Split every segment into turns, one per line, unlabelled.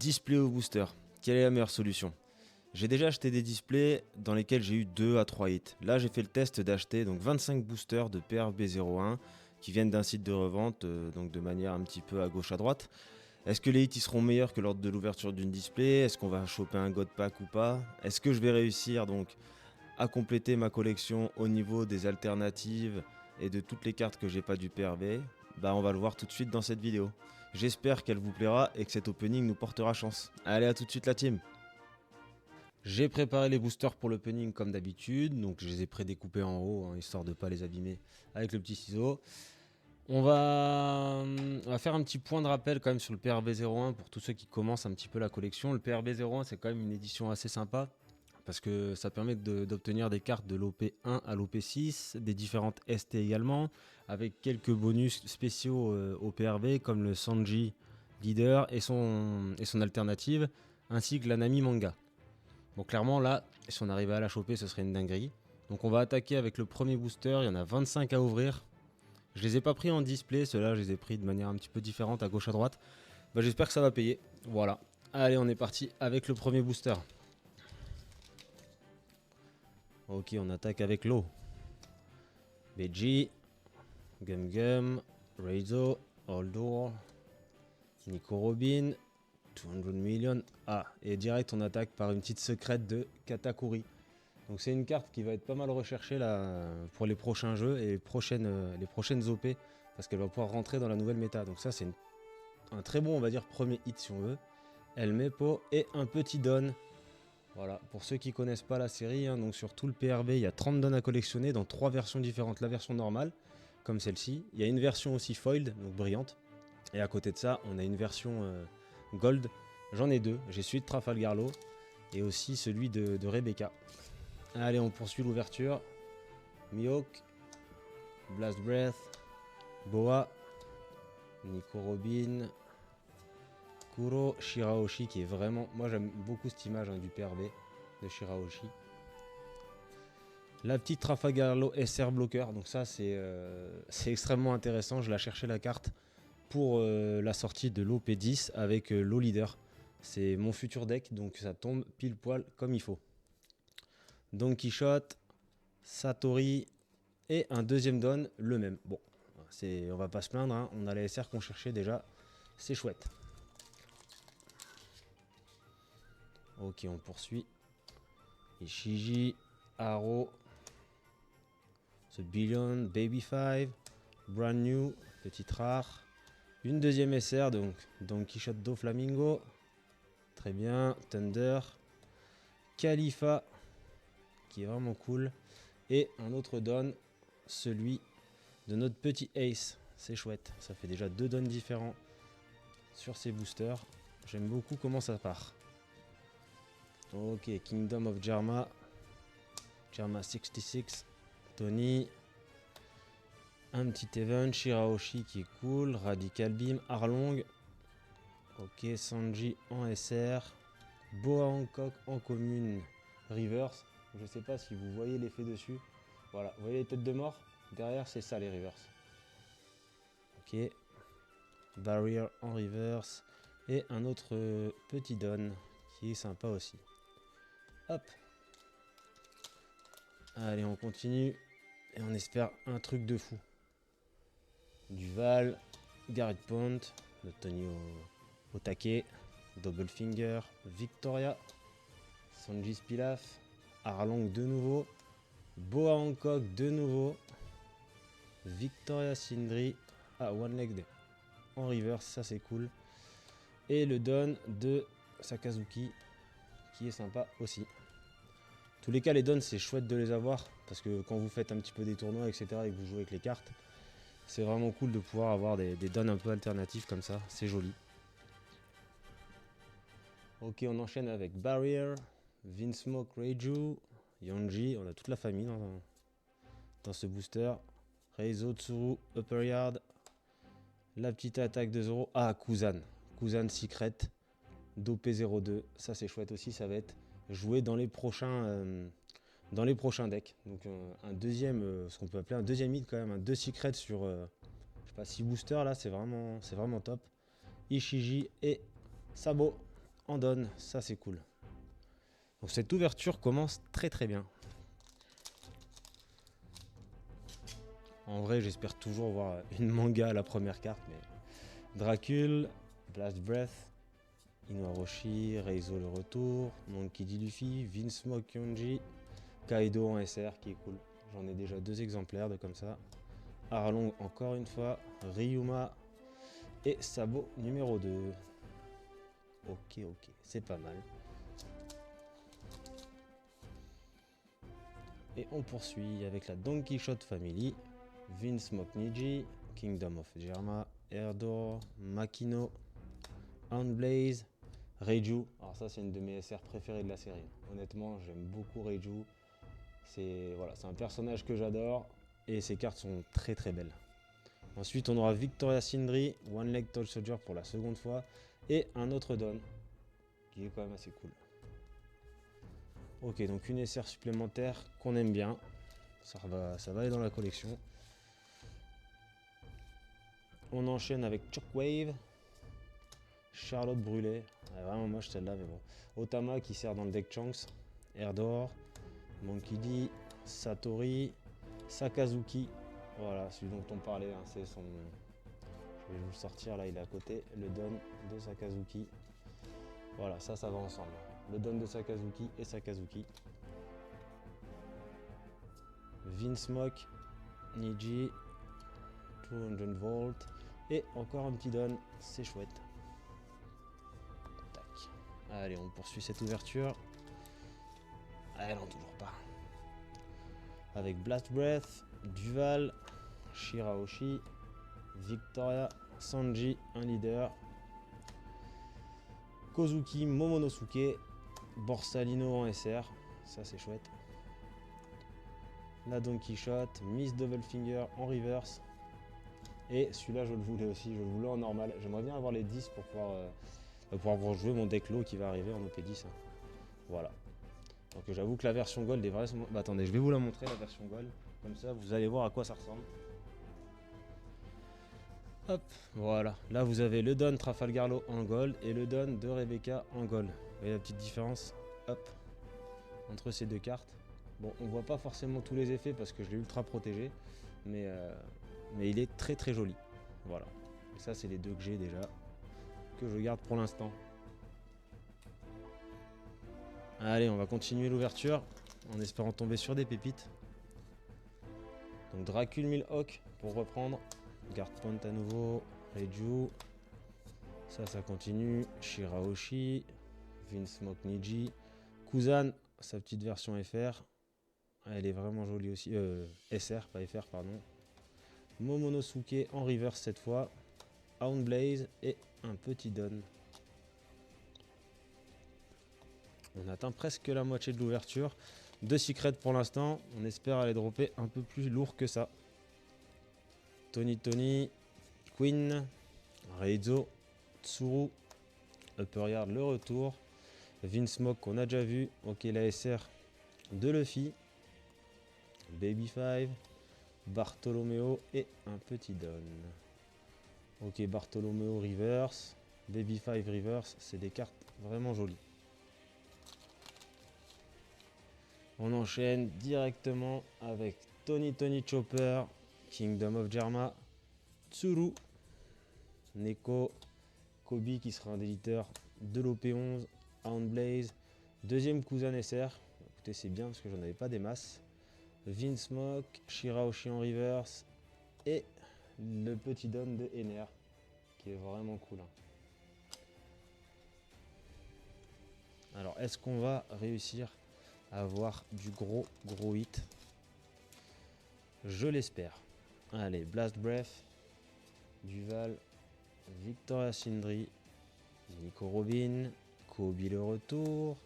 Display au booster, quelle est la meilleure solution? J'ai déjà acheté des displays dans lesquels j'ai eu 2 à 3 hits. Là j'ai fait le test d'acheter donc 25 boosters de PRB01 qui viennent d'un site de revente, donc de manière un petit peu à gauche à droite. Est-ce que les hits ils seront meilleurs que lors de l'ouverture d'une display? Est-ce qu'on va choper un God Pack ou pas? Est-ce que je vais réussir donc à compléter ma collection au niveau des alternatives et de toutes les cartes que j'ai pas du PRB? Bah on va le voir tout de suite dans cette vidéo. J'espère qu'elle vous plaira et que cet opening nous portera chance. Allez, à tout de suite la team. J'ai préparé les boosters pour l'opening comme d'habitude, donc je les ai prédécoupés en haut, hein, histoire de ne pas les abîmer avec le petit ciseau. On va faire un petit point de rappel quand même sur le PRB01 pour tous ceux qui commencent un petit peu la collection. Le PRB01 c'est quand même une édition assez sympa parce que ça permet d'obtenir des cartes de l'OP1 à l'OP6, des différentes ST également, avec quelques bonus spéciaux au PRB comme le Sanji Leader et son alternative, ainsi que l'Anami Manga. Bon, clairement là, si on arrivait à la choper, ce serait une dinguerie. Donc on va attaquer avec le premier booster, il y en a 25 à ouvrir. Je les ai pas pris en display, ceux-là je les ai pris de manière un petit peu différente à gauche à droite. Bah, j'espère que ça va payer. Voilà. Allez, on est parti avec le premier booster. Ok, on attaque avec l'eau. BG, Gum Gum, Reizo, Holdor, Nico Robin, 200 millions. Ah, et direct on attaque par une petite secrète de Katakuri. Donc c'est une carte qui va être pas mal recherchée là, pour les prochains jeux et les prochaines OP. Parce qu'elle va pouvoir rentrer dans la nouvelle méta. Donc ça c'est un très bon, on va dire, premier hit si on veut. El Mepo et un petit Don. Voilà, pour ceux qui connaissent pas la série, hein, donc sur tout le PRB, il y a 30 dons à collectionner dans 3 versions différentes. La version normale, comme celle-ci. Il y a une version aussi foiled, donc brillante. Et à côté de ça, on a une version gold. J'en ai deux. J'ai celui de Trafalgar Law et aussi celui de Rebecca. Allez, on poursuit l'ouverture. Mihawk, Blast Breath, Boa, Nico Robin, Kuro, Shirahoshi qui est vraiment... Moi j'aime beaucoup cette image du PRB de Shirahoshi. La petite Trafalgar Law SR Blocker, donc ça c'est extrêmement intéressant. Je la cherchais la carte pour la sortie de l'OP10 avec l'O Leader. C'est mon futur deck, donc ça tombe pile poil comme il faut. Don Quichotte, Satori et un deuxième Don, le même. Bon, on va pas se plaindre, hein. On a les SR qu'on cherchait déjà, c'est chouette. Ok, on poursuit. Ishiji, Haro, The Billion, Baby 5, Brand New, petite rare. Une deuxième SR, donc Don Quichotte do Flamingo. Très bien, Thunder. Khalifa, qui est vraiment cool. Et un autre Don, celui de notre petit Ace. C'est chouette, ça fait déjà 2 dons différents sur ces boosters. J'aime beaucoup comment ça part. Ok, Kingdom of Jarma, Jarma 66, Tony, un petit event, Shirahoshi qui est cool, Radical Beam, Arlong, ok, Sanji en SR, Boa Hancock en commune, Reverse. Je sais pas si vous voyez l'effet dessus. Voilà, vous voyez les têtes de mort? Derrière, c'est ça les reverse. Ok, Barrier en reverse et un autre petit Don qui est sympa aussi. Hop. Allez, on continue et on espère un truc de fou. Duval, Garrett Pont, le Tony au taquet, Double Finger, Victoria, Sanji Pilaf, Arlong de nouveau, Boa Hancock de nouveau, Victoria Sindri, One Leg en reverse, ça c'est cool. Et le Don de Sakazuki qui est sympa aussi. Tous les cas, les dons, c'est chouette de les avoir parce que quand vous faites un petit peu des tournois, etc., et que vous jouez avec les cartes, c'est vraiment cool de pouvoir avoir des dons un peu alternatifs comme ça. C'est joli. Ok, on enchaîne avec Barrier, Vinsmoke, Reiju, Yonji. On a toute la famille dans ce booster. Reizo, Tsuru, Upper Yard. La petite attaque de Zoro. Ah, Kuzan. Kuzan Secret. d'OP02. Ça, c'est chouette aussi. Ça va être joué dans les prochains decks. Donc un deuxième, ce qu'on peut appeler un deuxième hit quand même, un 2 secret sur je sais pas, 6 boosters là, c'est vraiment top. Ishiji et Sabo. en donne, ça c'est cool. Donc cette ouverture commence très très bien. En vrai, j'espère toujours voir une manga à la première carte, mais Dracul, Blast Breath, Inuarashi, Reizo le retour, Monkey D. Luffy, Vince Smoke Yonji, Kaido en SR qui est cool. J'en ai déjà 2 exemplaires de comme ça. Arlong encore une fois, Ryuma et Sabo numéro 2. Ok, c'est pas mal. Et on poursuit avec la Don Quichotte Family, Vince Mokniji, Kingdom of Germa, Erdor, Makino, Handblaze, Reiju. Alors ça c'est une de mes SR préférées de la série. Honnêtement j'aime beaucoup Reiju. C'est voilà, un personnage que j'adore et ses cartes sont très très belles. Ensuite on aura Victoria Sindri, One Leg Tall Soldier pour la seconde fois et un autre Don qui est quand même assez cool. Ok, donc une SR supplémentaire qu'on aime bien. Ça va aller dans la collection. On enchaîne avec Shockwave, Charlotte Brûlée, elle est vraiment moche celle-là, mais bon. Otama qui sert dans le deck Chunks, Erdor, Monkey D, Satori, Sakazuki. Voilà, celui dont on parlait, hein, c'est son. Je vais vous le sortir là, il est à côté, le Don de Sakazuki. Voilà, ça va ensemble. Le Don de Sakazuki et Sakazuki. Vince Mock, Niji, 200 volts et encore un petit Don, c'est chouette. Tac. Allez, on poursuit cette ouverture. Ah non, toujours pas. Avec Blast Breath, Duval, Shirahoshi, Victoria, Sanji, un leader, Kozuki, Momonosuke, Borsalino en SR, ça c'est chouette. La Don Quichotte, Miss Double Finger en reverse. Et celui-là je le voulais aussi, je le voulais en normal. J'aimerais bien avoir les 10 pour pouvoir jouer mon deck low qui va arriver en OP10. Hein. Voilà. Donc j'avoue que la version gold est vraiment... Bah attendez, je vais vous la montrer la version gold. Comme ça vous allez voir à quoi ça ressemble. Hop, voilà. Là vous avez le Don Trafalgarlo en gold et le Don de Rebecca en gold. Vous voyez la petite différence? Hop. Entre ces deux cartes. Bon, on voit pas forcément tous les effets parce que je l'ai ultra protégé. Mais il est très très joli. Voilà. Et ça c'est les deux que j'ai déjà. Que je garde pour l'instant. Allez, on va continuer l'ouverture en espérant tomber sur des pépites. Donc Dracul Milhawk pour reprendre. Guard Point à nouveau. Reiju. Ça continue. Shirahoshi. Vince Mokniji. Kuzan, sa petite version FR. Elle est vraiment jolie aussi. SR, pas FR, pardon. Momonosuke en reverse cette fois. Houndblaze et un petit Don. On atteint presque la moitié de l'ouverture. 2 secrets pour l'instant. On espère aller dropper un peu plus lourd que ça. Tony, Queen, Reizo, Tsuru, Upper Yard le retour. Vince Smoke qu'on a déjà vu. Ok, la SR de Luffy. Baby 5, Bartolomeo et un petit Don. Ok, Bartolomeo reverse. Baby 5 reverse. C'est des cartes vraiment jolies. On enchaîne directement avec Tony Chopper, Kingdom of Germa, Tsuru, Neko, Kobe qui sera un éditeur de l'OP11, Houndblaze, deuxième cousin SR. Écoutez, c'est bien parce que j'en avais pas des masses. Vince Smoke, Shirahoshi en reverse et le petit Don de Ener qui est vraiment cool. Alors, est-ce qu'on va réussir avoir du gros hit? Je l'espère. Allez, Blast Breath, Duval, Victoria Sindri, Nico Robin, Kobe le retour,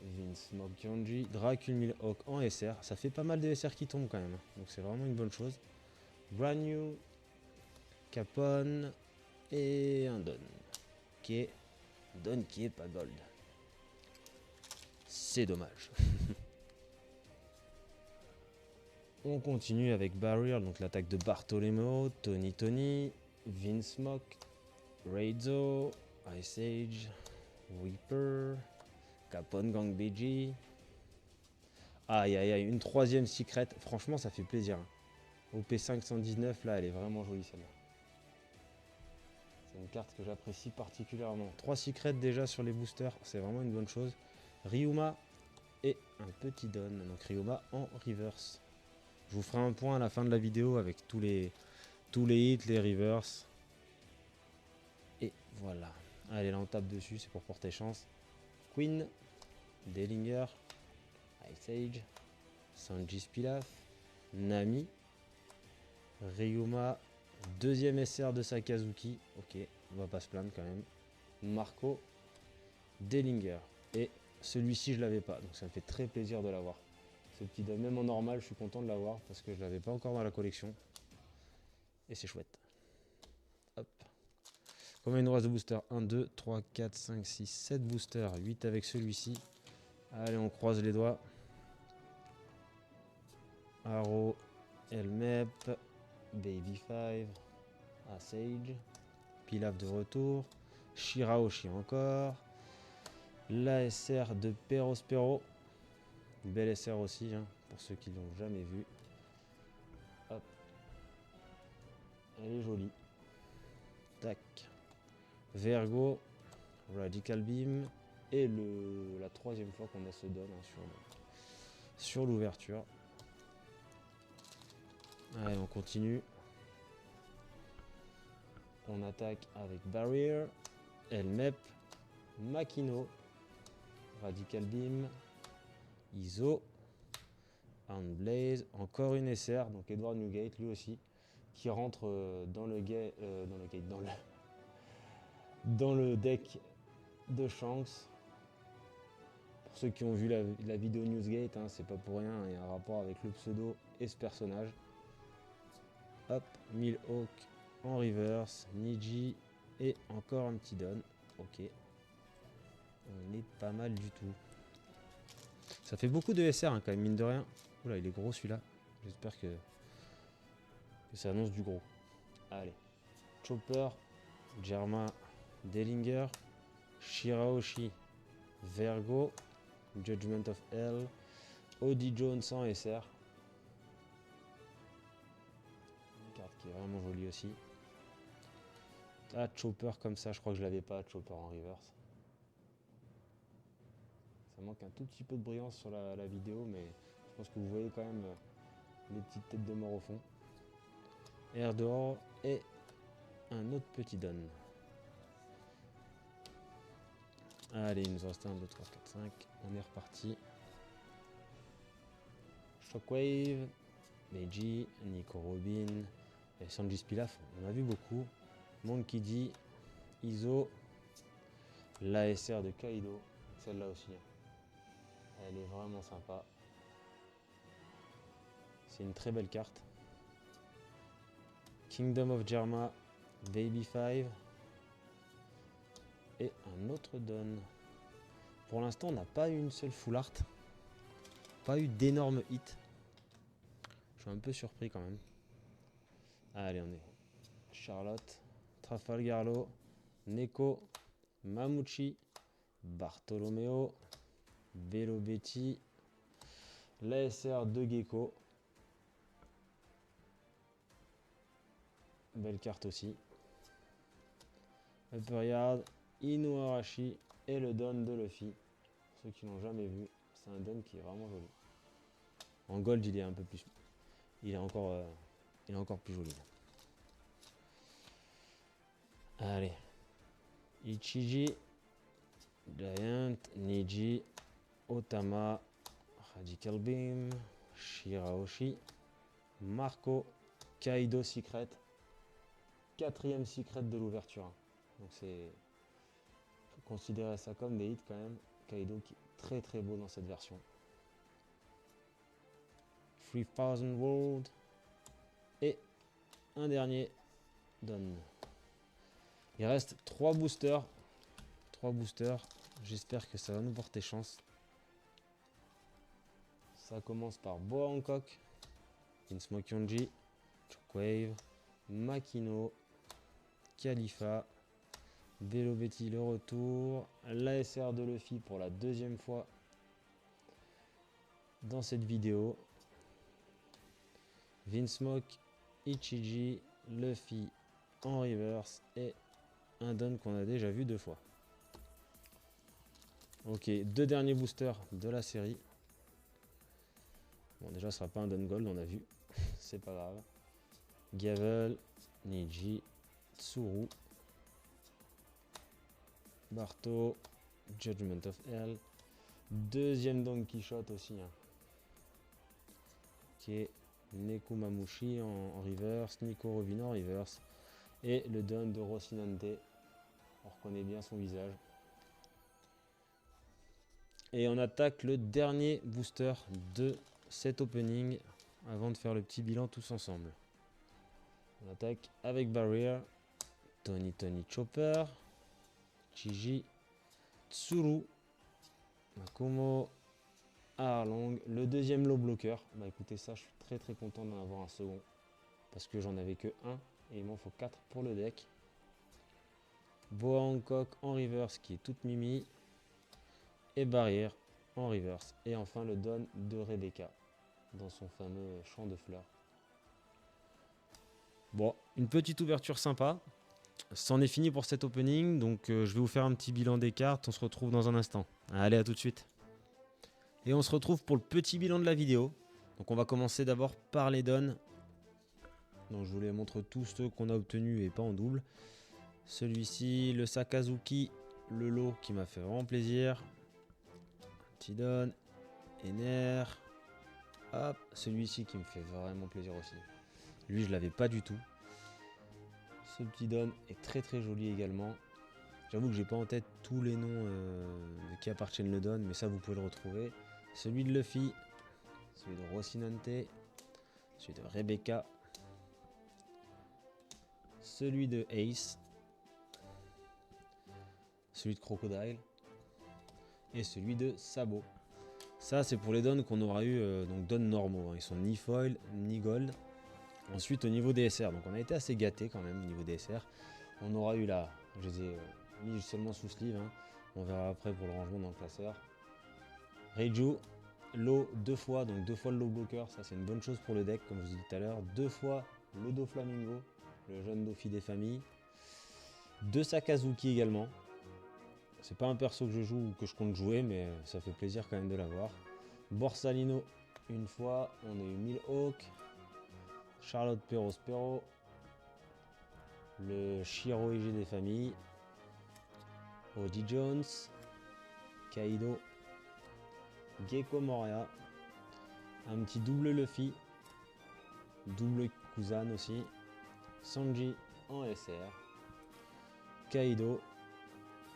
Vince Mokyanji, Dracul Milhawk en SR. Ça fait pas mal de SR qui tombent quand même, donc c'est vraiment une bonne chose. Brand New, Capone et un Don qui est pas gold. C'est dommage. On continue avec Barrier, donc l'attaque de Bartolomeo, Tony, Vince Mock, Reizo, Ice Age, Reaper, Capone Gang BG. Aïe aïe aïe, une troisième secret. Franchement, ça fait plaisir. OP 519, là, elle est vraiment jolie celle-là. C'est une carte que j'apprécie particulièrement. 3 secrets déjà sur les boosters, c'est vraiment une bonne chose. Ryuma et un petit Don. Donc Ryuma en reverse. Je vous ferai un point à la fin de la vidéo avec tous les hits, les reverse. Et voilà. Allez, là on tape dessus, c'est pour porter chance. Queen, Dellinger, Ice Age, Sanji Pilaf, Nami, Ryuma, deuxième SR de Sakazuki. Ok, on va pas se plaindre quand même. Marco, Dellinger. Et celui-ci, je l'avais pas, donc ça me fait très plaisir de l'avoir. Ce petit don, même en normal, je suis content de l'avoir parce que je l'avais pas encore dans la collection. Et c'est chouette. Hop. Combien il nous reste de boosters? 1, 2, 3, 4, 5, 6, 7 boosters. 8 avec celui-ci. Allez, on croise les doigts. Arrow, Elmep, Baby 5, Asage, Pilaf de retour, Shirahoshi encore, l'ASR de Perospero, belle SR aussi, hein, pour ceux qui l'ont jamais vu. Hop. Elle est jolie. Tac. Vergo, Radical Beam, et la troisième fois qu'on a ce don hein, sur l'ouverture. Allez, on continue. On attaque avec Barrier, Elmep, Makino, Radical Beam, Iso, Handblaze, encore une SR, donc Edward Newgate lui aussi, qui rentre dans le deck de Shanks. Pour ceux qui ont vu la vidéo Newsgate, hein, c'est pas pour rien, il y a un rapport avec le pseudo et ce personnage. Hop, Milhawk en reverse, Niji et encore un petit don. Ok, on est pas mal du tout. Ça fait beaucoup de SR hein, quand même, mine de rien. Oula, il est gros celui-là. J'espère que ça annonce du gros. Allez, Chopper, Germa, Dellinger, Shirahoshi, Vergo, Judgment of Hell, Odie Jones en SR. Une carte qui est vraiment jolie aussi. Ah, Chopper comme ça, je crois que je l'avais pas, Chopper en reverse. Ça manque un tout petit peu de brillance sur la vidéo, mais je pense que vous voyez quand même les petites têtes de mort au fond. Air dehors et un autre petit don. Allez, il nous reste 1, 2, 3, 4, 5. On est reparti. Shockwave, Meiji, Nico Robin, et Sanji Pilaf, on a vu beaucoup. Monkey D, Iso, l'ASR de Kaido, celle-là aussi. Elle est vraiment sympa. C'est une très belle carte. Kingdom of Germa, Baby 5 et un autre don. Pour l'instant, on n'a pas eu une seule full art. Pas eu d'énormes hits. Je suis un peu surpris quand même. Allez, on est Charlotte, Trafalgarlo, Neko, Mamuchi, Bartolomeo, Velo Betty, l'ASR de Gecko. Belle carte aussi. Upper Yard, Inuarashi et le don de Luffy. Pour ceux qui l'ont jamais vu, c'est un don qui est vraiment joli. En gold, il est un peu plus. Il est encore plus joli. Allez. Ichiji, Giant, Niji, Otama, Radical Beam, Shirahoshi, Marco, Kaido Secret. Quatrième secret de l'ouverture. Donc c'est. Faut considérer ça comme des hits quand même. Kaido qui est très très beau dans cette version. 3000 World. Et un dernier don. Il reste 3 boosters. 3 boosters. J'espère que ça va nous porter chance. Ça commence par Boa Hancock, Belovetti le retour. L'ASR de Luffy pour la deuxième fois dans cette vidéo. Vinsmoke, Ichiji, Luffy en reverse et un don qu'on a déjà vu 2 fois. Ok, 2 derniers boosters de la série. Bon, déjà, ce sera pas un don gold, on a vu. C'est pas grave. Gavel, Niji, Tsuru, Barto, Judgment of Hell. Deuxième Don Quichotte aussi. Hein. Ok, Nekomamushi en reverse, Nico Robin en reverse. Et le don de Rocinante. On reconnaît bien son visage. Et on attaque le dernier booster de cet opening avant de faire le petit bilan tous ensemble. On attaque avec Barrier, Tony Chopper, Chiji, Tsuru, Makomo, Arlong, le deuxième low blocker. Bah écoutez, ça je suis très content d'en avoir un second parce que j'en avais que un et il m'en faut 4 pour le deck. Boa Hancock en reverse qui est toute mimi et Barrière en reverse. Et enfin le don de Rebecca dans son fameux champ de fleurs. Bon, une petite ouverture sympa. C'en est fini pour cet opening, donc je vais vous faire un petit bilan des cartes. On se retrouve dans un instant. Allez, à tout de suite. Et on se retrouve pour le petit bilan de la vidéo. Donc on va commencer d'abord par les dons. Donc je vous les montre tous ceux qu'on a obtenus et pas en double. Celui-ci, le Sakazuki, le lot qui m'a fait vraiment plaisir. Petit don, Ener. Hop, celui-ci qui me fait vraiment plaisir aussi. Lui, je l'avais pas du tout. Ce petit don est très joli également. J'avoue que j'ai pas en tête tous les noms qui appartiennent le don, mais ça vous pouvez le retrouver. Celui de Luffy, celui de Rocinante, celui de Rebecca, celui de Ace, celui de Crocodile et celui de Sabo. Ça c'est pour les dons qu'on aura eu, donc dons normaux, hein. Ils sont ni foil ni gold. Ensuite au niveau des SR, donc on a été assez gâté quand même au niveau des SR. On aura eu là, je les ai mis seulement sous sleeve, hein. On verra après pour le rangement dans le classeur. Reiju, lot 2 fois, donc 2 fois le low blocker, ça c'est une bonne chose pour le deck comme je vous ai dit tout à l'heure. 2 fois le Doflamingo, le jeune Dofi des familles. 2 Sakazuki également. C'est pas un perso que je joue ou que je compte jouer, mais ça fait plaisir quand même de l'avoir. Borsalino une fois, on a eu Milhawk, Charlotte Perro, le Shiro IG des familles, Odie Jones, Kaido, Gecko Moria, un petit double Luffy, double Kuzan aussi, Sanji en SR, Kaido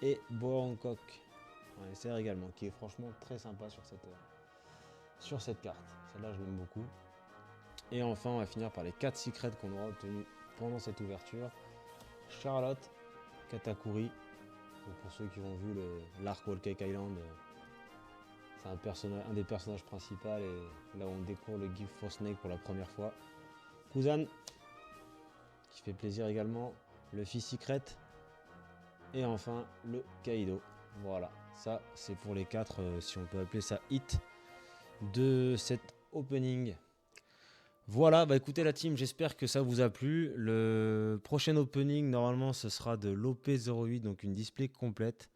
et Boa Hancock en SR également, qui est franchement très sympa sur cette carte. Celle-là, je l'aime beaucoup. Et enfin, on va finir par les 4 secrets qu'on aura obtenus pendant cette ouverture. Charlotte, Katakuri, pour ceux qui ont vu l'arc Whole Cake Island, c'est un des personnages principaux et là où on découvre le Gift for Snake pour la première fois. Kuzan, qui fait plaisir également, le Luffy Secret et enfin le Kaido. Voilà, ça c'est pour les 4, si on peut appeler ça hit de cet opening. Voilà, bah écoutez la team, j'espère que ça vous a plu. Le prochain opening, normalement, ce sera de l'OP08, donc une display complète.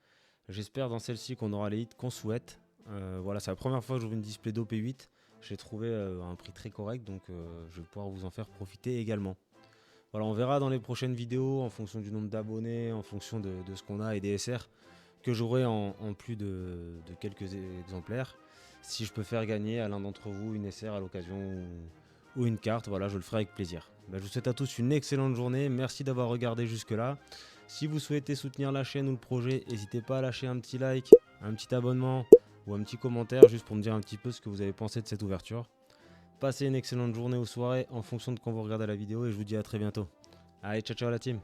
J'espère dans celle-ci qu'on aura les hits qu'on souhaite. Voilà, c'est la première fois que j'ouvre une display d'OP8. J'ai trouvé un prix très correct, donc je vais pouvoir vous en faire profiter également. Voilà, on verra dans les prochaines vidéos, en fonction du nombre d'abonnés, en fonction de ce qu'on a et des SR, que j'aurai en plus de quelques exemplaires. Si je peux faire gagner à l'un d'entre vous une SR à l'occasion ou une carte, voilà, je le ferai avec plaisir. Je vous souhaite à tous une excellente journée, merci d'avoir regardé jusque là. Si vous souhaitez soutenir la chaîne ou le projet, n'hésitez pas à lâcher un petit like, un petit abonnement ou un petit commentaire juste pour me dire un petit peu ce que vous avez pensé de cette ouverture. Passez une excellente journée ou soirée en fonction de quand vous regardez la vidéo et je vous dis à très bientôt. Allez, ciao la team.